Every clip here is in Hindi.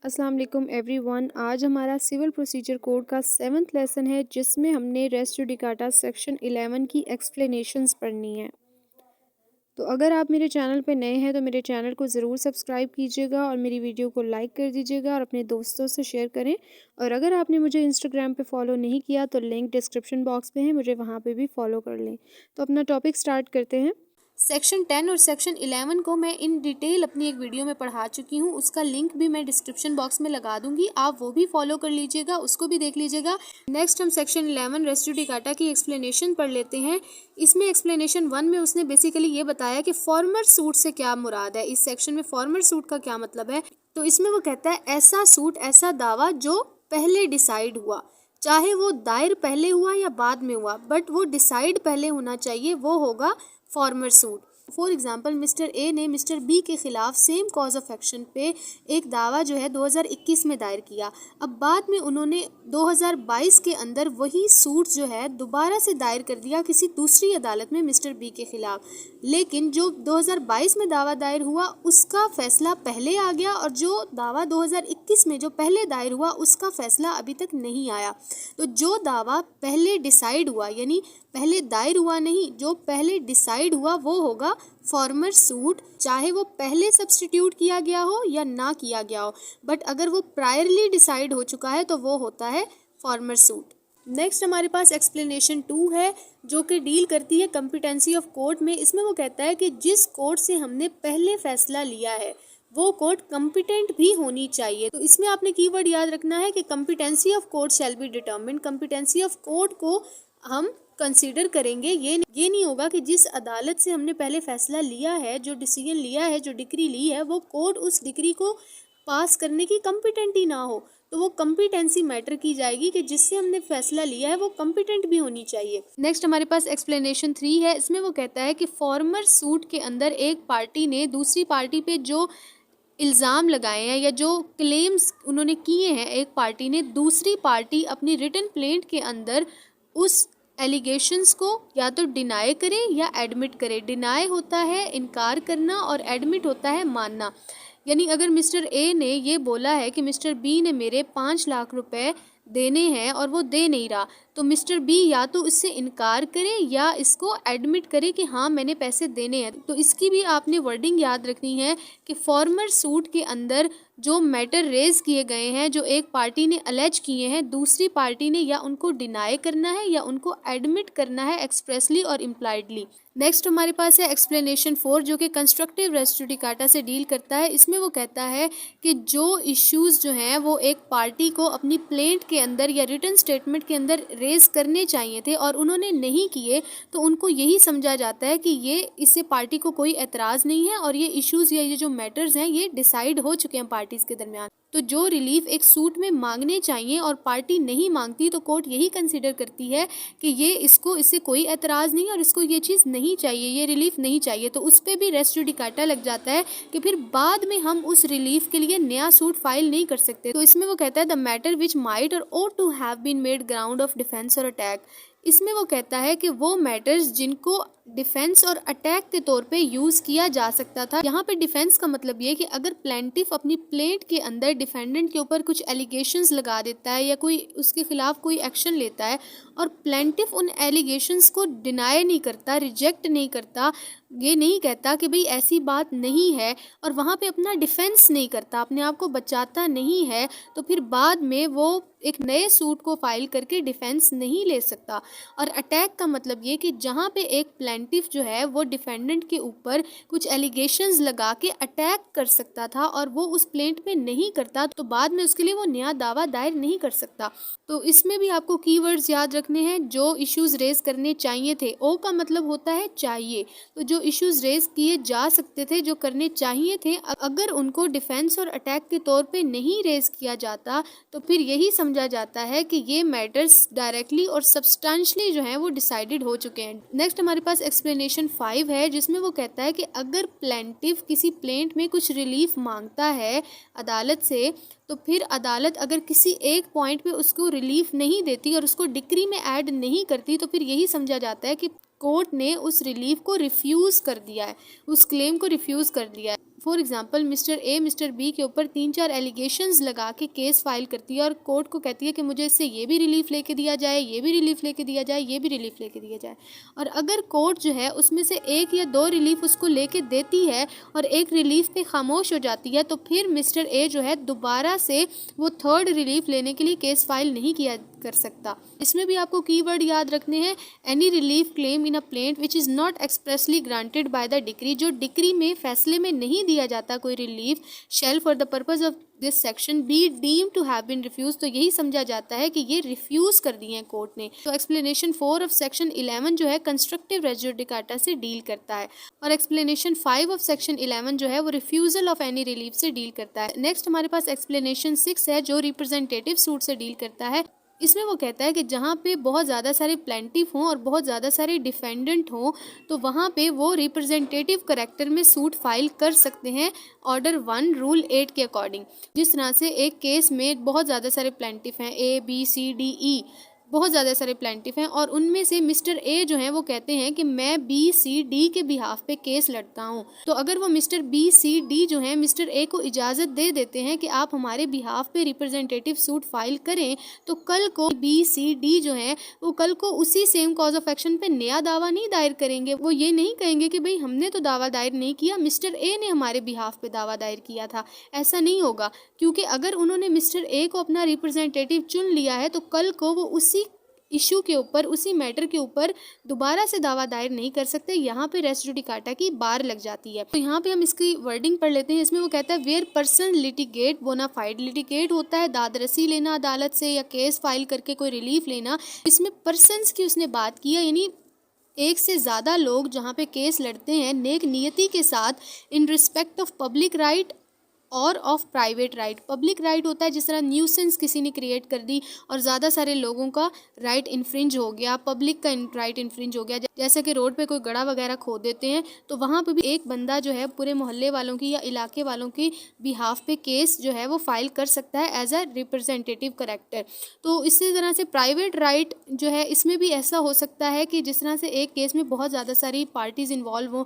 अस्सलाम वालेकुम एवरीवन। आज हमारा सिविल प्रोसीजर कोड का 7th लेसन है जिसमें हमने रेस जुडिकाटा सेक्शन 11 की एक्सप्लेनेशंस पढ़नी है। तो अगर आप मेरे चैनल पे नए हैं तो मेरे चैनल को ज़रूर सब्सक्राइब कीजिएगा और मेरी वीडियो को लाइक कर दीजिएगा और अपने दोस्तों से शेयर करें। और अगर आपने मुझे इंस्टाग्राम पे फॉलो नहीं किया तो लिंक डिस्क्रिप्शन बॉक्स में है, मुझे वहाँ पे भी फॉलो कर लें। तो अपना टॉपिक स्टार्ट करते हैं। सेक्शन 10 और सेक्शन 11 को मैं इन डिटेल अपनी एक वीडियो में पढ़ा चुकी हूँ, उसका लिंक भी मैं डिस्क्रिप्शन बॉक्स में लगा दूंगी, आप वो भी फॉलो कर लीजिएगा, उसको भी देख लीजिएगा। नेक्स्ट हम सेक्शन 11 रेस जुडिकाटा की एक्सप्लेनेशन पढ़ लेते हैं। इसमें एक्सप्लेनेशन 1 में उसने बेसिकली ये बताया कि फॉर्मर सूट से क्या मुराद है। इस सेक्शन में फॉर्मर सूट का क्या मतलब है, तो इसमें वो कहता है ऐसा सूट, ऐसा दावा जो पहले डिसाइड हुआ, चाहे वो दायर पहले हुआ या बाद में हुआ, बट वो डिसाइड पहले होना चाहिए, वो होगा farmer suit. For example mister A ने मिस्टर बी के खिलाफ सेम कॉज ऑफ एक्शन पे एक दावा जो है 2021 में दायर किया। अब बाद में उन्होंने 2022 के अंदर वही सूट जो है दोबारा से दायर कर दिया किसी दूसरी अदालत में मिस्टर बी के खिलाफ, लेकिन जो 2022 में दावा दायर हुआ उसका फैसला पहले आ गया और जो दावा 2021 में जो पहले दायर हुआ उसका फैसला अभी तक नहीं आया। तो जो दावा पहले डिसाइड हुआ, यानी पहले दायर हुआ नहीं, जो पहले डिसाइड हुआ वो होगा फॉर्मर सूट, चाहे वो पहले सब्स्टिट्यूट किया गया हो या ना किया गया हो, बट अगर वो प्रायरली डिसाइड हो चुका है तो वो होता है फॉर्मर सूट। नेक्स्ट हमारे पास एक्सप्लेनेशन 2 है जो कि डील करती है कॉम्पिटेंसी ऑफ कोर्ट में। इसमें वो कहता है कि जिस कोर्ट से हमने पहले फैसला लिया है वो कोर्ट कॉम्पिटेंट भी होनी चाहिए। तो इसमें आपने कीवर्ड याद रखना है कि competency of court shall be determined. Competency of court को हम कंसीडर करेंगे, ये नहीं होगा कि जिस अदालत से हमने पहले फैसला लिया है, जो डिसीजन लिया है, जो डिक्री ली है, वो कोर्ट उस डिक्री को पास करने की कॉम्पिटेंट ही ना हो, तो वो कॉम्पिटेंसी मैटर की जाएगी कि जिससे हमने फैसला लिया है वो कॉम्पिटेंट भी होनी चाहिए। नेक्स्ट हमारे पास एक्सप्लेनेशन 3 है। इसमें वो कहता है कि फॉर्मर सूट के अंदर एक पार्टी ने दूसरी पार्टी पे जो इल्ज़ाम लगाए हैं या जो क्लेम्स उन्होंने किए हैं, एक पार्टी ने, दूसरी पार्टी अपनी रिटन प्लेंट के अंदर उस एलिगेशंस को या तो डिनाई करे या एडमिट करे। डिनाई होता है इनकार करना और एडमिट होता है मानना। यानी अगर मिस्टर ए ने ये बोला है कि मिस्टर बी ने मेरे 5 लाख रुपए देने हैं और वो दे नहीं रहा, तो मिस्टर बी या तो इससे इनकार करे या इसको एडमिट करे कि हाँ मैंने पैसे देने हैं। तो इसकी भी आपने वर्डिंग याद रखनी है कि फॉर्मर सूट के अंदर जो मैटर रेज किए गए हैं, जो एक पार्टी ने अलेज किए हैं, दूसरी पार्टी ने या उनको डिनाई करना है या उनको एडमिट करना है एक्सप्रेसली और इम्प्लाइडली। नेक्स्ट हमारे पास है एक्सप्लेनेशन 4 जो कि कंस्ट्रक्टिव रेस जुडिकाटा से डील करता है। इसमें वो कहता है कि जो इश्यूज जो हैं वो एक पार्टी को अपनी प्लेंट के अंदर या रिटन स्टेटमेंट के अंदर रेज करने चाहिए थे और उन्होंने नहीं किए, तो उनको यही समझा जाता है कि ये इससे पार्टी को कोई एतराज़ नहीं है और ये इश्यूज़ या ये जो मैटर्स हैं ये डिसाइड हो चुके हैं पार्टीज़ के दरमियान। तो जो रिलीफ एक सूट में मांगने चाहिए और पार्टी नहीं मांगती तो कोर्ट यही कंसीडर करती है कि ये इससे कोई एतराज़ नहीं और इसको ये चीज़ नहीं चाहिए, ये रिलीफ नहीं चाहिए, तो उस पर भी रेस जुडिकाटा लग जाता है कि फिर बाद में हम उस रिलीफ के लिए नया सूट फाइल नहीं कर सकते। तो इसमें वो कहता है द मैटर विच माइट और ought to have been made ground of defence और अटैक। इसमें वो कहता है कि वो मैटर्स जिनको डिफेंस और अटैक के तौर पे यूज़ किया जा सकता था। यहाँ पे डिफेंस का मतलब ये कि अगर प्लेंटिफ अपनी प्लेंट के अंदर डिफेंडेंट के ऊपर कुछ एलिगेशंस लगा देता है या कोई उसके खिलाफ कोई एक्शन लेता है और प्लेंटिफ उन एलिगेशंस को डिनाई नहीं करता, रिजेक्ट नहीं करता, ये नहीं कहता कि भाई ऐसी बात नहीं है और वहाँ पे अपना डिफेंस नहीं करता, अपने आप को बचाता नहीं है, तो फिर बाद में वो एक नए सूट को फाइल करके डिफेंस नहीं ले सकता। और अटैक का मतलब ये कि जहाँ पे एक प्लेंटिफ जो है वो डिफेंडेंट के ऊपर कुछ एलिगेशंस लगा के अटैक कर सकता था और वो उस प्लेंट में नहीं करता, तो बाद में उसके लिए वो नया दावा दायर नहीं कर सकता। तो इसमें भी आपको कीवर्ड्स याद रखने हैं जो इश्यूज रेज करने चाहिए थे। ओ का मतलब होता है चाहिए, तो जो इश्यूज रेज किए जा सकते थे, जो करने चाहिए थे, अगर उनको डिफेंस और अटैक के तौर पे नहीं रेज किया जाता तो फिर यही समझा जाता है कि ये मैटर्स डायरेक्टली और सब्सटेंशियली जो है वो डिसाइडेड हो चुके हैं। नेक्स्ट हमारे पास एक्सप्लेनेशन 5 है जिसमें वो कहता है कि अगर प्लेंटिफ किसी प्लेंट में कुछ रिलीफ मांगता है अदालत से, तो फिर अदालत अगर किसी एक पॉइंट पे उसको रिलीफ नहीं देती और उसको डिक्री में ऐड नहीं करती, तो फिर यही समझा जाता है कि कोर्ट ने उस रिलीफ को रिफ्यूज़ कर दिया है, उस क्लेम को रिफ्यूज़ कर दिया है। For example mister A mister B के ऊपर 3-4 एलिगेशंस लगा के केस फाइल करती है और कोर्ट को कहती है कि मुझे इससे ये भी रिलीफ लेके दिया जाए, ये भी रिलीफ लेके दिया जाए, ये भी रिलीफ लेके दिया जाए। और अगर कोर्ट जो है उसमें से 1 या 2 रिलीफ उसको लेके देती है और एक रिलीफ पे खामोश हो जाती है, तो फिर मिस्टर ए जो है दोबारा से वो 3rd रिलीफ लेने के लिए केस फाइल नहीं किया कर सकता। इसमें भी आपको कीवर्ड याद रखने हैं, any relief claim in a plaint which is not expressly granted by the decree. जो डिक्री में फैसले में नहीं दिया जाता कोई relief shall for the purpose of this section be deem to have been refuse, तो यही समझा जाता है कि ये रिफ्यूज कर दिए हैं कोर्ट ने। तो एक्सप्लेनेशन 4 ऑफ सेक्शन 11 जो है कंस्ट्रक्टिव रेस जुडिकाटा से डील करता है और एक्सप्लेनेशन 5 ऑफ सेक्शन 11 जो है वो रिफ्यूजल ऑफ एनी रिलीफ से डील करता है। नेक्स्ट हमारे पास एक्सप्लेनेशन 6 है जो रिप्रेजेंटेटिव सूट से डील करता है। इसमें वो कहता है कि जहाँ पे बहुत ज़्यादा सारे प्लेंटिफ हों और बहुत ज़्यादा सारे डिफेंडेंट हों तो वहाँ पे वो रिप्रेजेंटेटिव करैक्टर में सूट फाइल कर सकते हैं ऑर्डर 1 रूल 8 के अकॉर्डिंग। जिस तरह से एक केस में बहुत ज़्यादा सारे प्लेंटिफ हैं, A B C D E, बहुत ज़्यादा सारे प्लेंटिफ हैं और उनमें से मिस्टर ए जो हैं वो कहते हैं कि मैं BCD के बिहाफ पे केस लड़ता हूँ। तो अगर वो मिस्टर BCD जो हैं मिस्टर ए को इजाज़त दे देते हैं कि आप हमारे बिहाफ पे रिप्रेजेंटेटिव सूट फाइल करें, तो कल को BCD जो हैं वो कल को उसी सेम कॉज ऑफ एक्शन पे नया दावा नहीं दायर करेंगे। वो ये नहीं कहेंगे कि भाई हमने तो दावा दायर नहीं किया, मिस्टर ए ने हमारे बिहाफ पे दावा दायर किया था। ऐसा नहीं होगा, क्योंकि अगर उन्होंने मिस्टर ए को अपना रिप्रेजेंटेटिव चुन लिया है तो कल को वो उसी इशू के ऊपर, उसी मैटर के ऊपर दोबारा से दावा दायर नहीं कर सकते। यहाँ पे रेस जुडिकाटा की बार लग जाती है। तो यहाँ पे हम इसकी वर्डिंग पढ़ लेते हैं। इसमें वो कहता है where person litigate bona fide, litigate होता है दादरसी लेना अदालत से या केस फाइल करके कोई रिलीफ लेना। इसमें पर्सनस की उसने बात की है, यानी एक से ज़्यादा लोग जहाँ पे केस लड़ते हैं नेक नियति के साथ in respect of public right और of private right. Public right होता है जिस तरह न्यूसेंस किसी ने क्रिएट कर दी और ज़्यादा सारे लोगों का राइट इन्फ्रिंज हो गया, पब्लिक का राइट इन्फ्रिंज हो गया। जैसे कि रोड पे कोई गड़ा वगैरह खो देते हैं तो वहाँ पे भी एक बंदा जो है पूरे मोहल्ले वालों की या इलाके वालों की बिहाफ पे केस जो है वो फाइल कर सकता है एज अ रिप्रेजेंटेटिव करैक्टर। तो इसी तरह से प्राइवेट राइट जो है इसमें भी ऐसा हो सकता है कि जिस तरह से एक केस में बहुत ज़्यादा सारी पार्टीज इन्वॉल्व हों।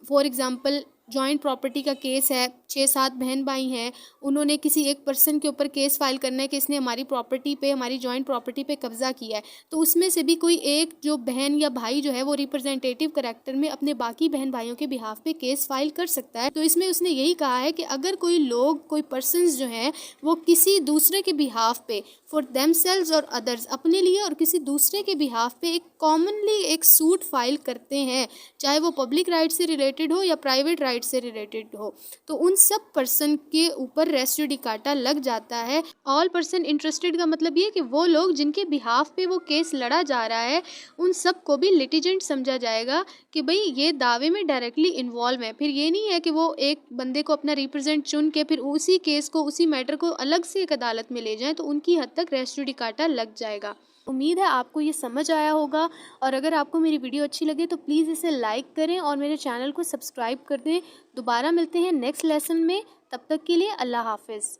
फॉर एग्जाम्पल जॉइंट प्रॉपर्टी का केस है, 6-7 बहन भाई हैं, उन्होंने किसी एक पर्सन के ऊपर केस फाइल करना है कि इसने हमारी प्रॉपर्टी पे, हमारी जॉइंट प्रॉपर्टी पे कब्जा किया है। तो उसमें से भी कोई एक जो बहन या भाई जो है वो रिप्रेजेंटेटिव करैक्टर में अपने बाकी बहन भाइयों के बिहाफ पे केस फाइल कर सकता है। तो इसमें उसने यही कहा है कि अगर कोई लोग, कोई पर्सन्स जो हैं वो किसी दूसरे के बिहाफ पे फॉर देमसेल्व्स और अदर्स, अपने लिए और किसी दूसरे के बिहाफ पे एक कॉमनली एक सूट फाइल करते हैं, चाहे वो पब्लिक राइट से रिलेटेड हो या प्राइवेट राइट से रिलेटेड हो, तो उन सब पर्सन के ऊपर रेस जुडिकाटा लग जाता है। ऑल पर्सन इंटरेस्टेड का मतलब ये कि वो लोग जिनके बिहाफ पे वो केस लड़ा जा रहा है उन सब को भी लिटिजेंट समझा जाएगा कि भाई ये दावे में डायरेक्टली इन्वॉल्व है। फिर ये नहीं है कि वो एक बंदे को अपना रिप्रेजेंट चुन के फिर उसी केस को, उसी मैटर को अलग से एक अदालत में ले जाएं, तो उनकी हद तक रेस जुडिकाटा लग जाएगा। उम्मीद है आपको ये समझ आया होगा और अगर आपको मेरी वीडियो अच्छी लगे तो प्लीज़ इसे लाइक करें और मेरे चैनल को सब्सक्राइब कर दें। दोबारा मिलते हैं नेक्स्ट लेसन में, तब तक के लिए अल्लाह हाफिज़।